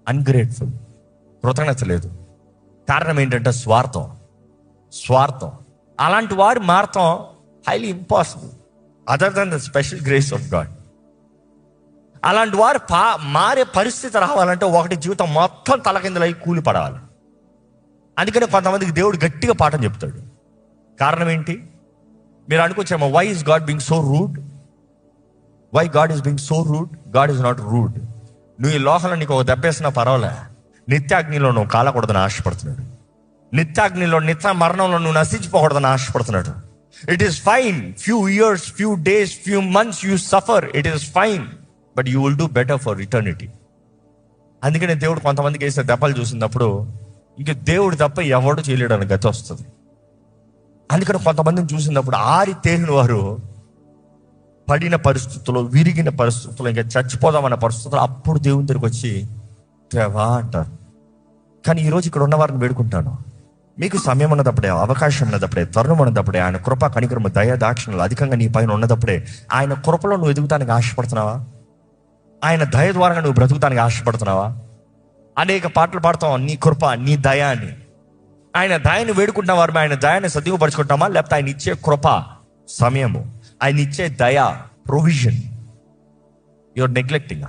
Ungrateful, కృతజ్ఞత లేదు. కారణం ఏంటంటే స్వార్థం. అలాంటి వారు మారటం highly impossible other than the special grace of God. అలాంటి వారు మారే పరిస్థితి రావాలంటే ఒకటి, జీవితం మొత్తం తలకిందులై కూలి పడాలి. అందుకనే కొంతమందికి దేవుడు గట్టిగా పాఠం చెప్తాడు. కారణం ఏంటి? మీరు అనుకోవచ్చేమో, why is God being so rude? Why God is being so rude? God is not rude. నువ్వు ఈ లోకంలో నీకు ఒక దెబ్బేసినా పర్వాలే, నిత్యాగ్నిలో నువ్వు కాలకూడదని ఆశపడుతున్నాడు. నిత్యాగ్నిలో, నిత్య మరణంలో నువ్వు నశించిపోకూడదని ఆశపడుతున్నాడు. It is fine, few years, few days, few months you suffer, it is fine, but you will do better for eternity. అందుకనే దేవుడు కొంతమందికి వేసే దెబ్బలు చూసినప్పుడు ఇంక దేవుడు తప్ప ఎవడు చేయలేడని గతి వస్తుంది. అందుకని కొంతమందిని చూసినప్పుడు ఆరి తేలిన వారు పడిన పరిస్థితుల్లో, విరిగిన పరిస్థితుల్లో, ఇంకా చచ్చిపోదామన్న పరిస్థితుల్లో అప్పుడు దేవుని దగ్గరికి వచ్చి దేవా అంటారు. కానీ ఈరోజు ఇక్కడ ఉన్నవారిని వేడుకుంటాను, మీకు సమయం ఉన్నదప్పుడే, అవకాశం ఉన్నదప్పుడే, తరుణం ఉన్నదప్పుడే, ఆయన కృప, కనికరము, దయ, దాక్షిణ్యాలు అధికంగా నీ పైన ఉన్నదప్పుడే ఆయన కృపలో నువ్వు ఎదుగుతానికి ఆశపడుతున్నావా? ఆయన దయ ద్వారా నువ్వు బ్రతుకుతానికి ఆశపడుతున్నావా? అనేక పాటలు పాడతాం, నీ కృప, నీ దయ అని. ఆయన దయని వేడుకుంటున్న వారు ఆయన దయాన్ని సద్విపరుచుకుంటామా? లేకపోతే ఆయన ఇచ్చే కృప, సమయము, ఆయన ఇచ్చే దయ, ప్రొవిజన్ యువర్ నెగ్లెక్టింగ్?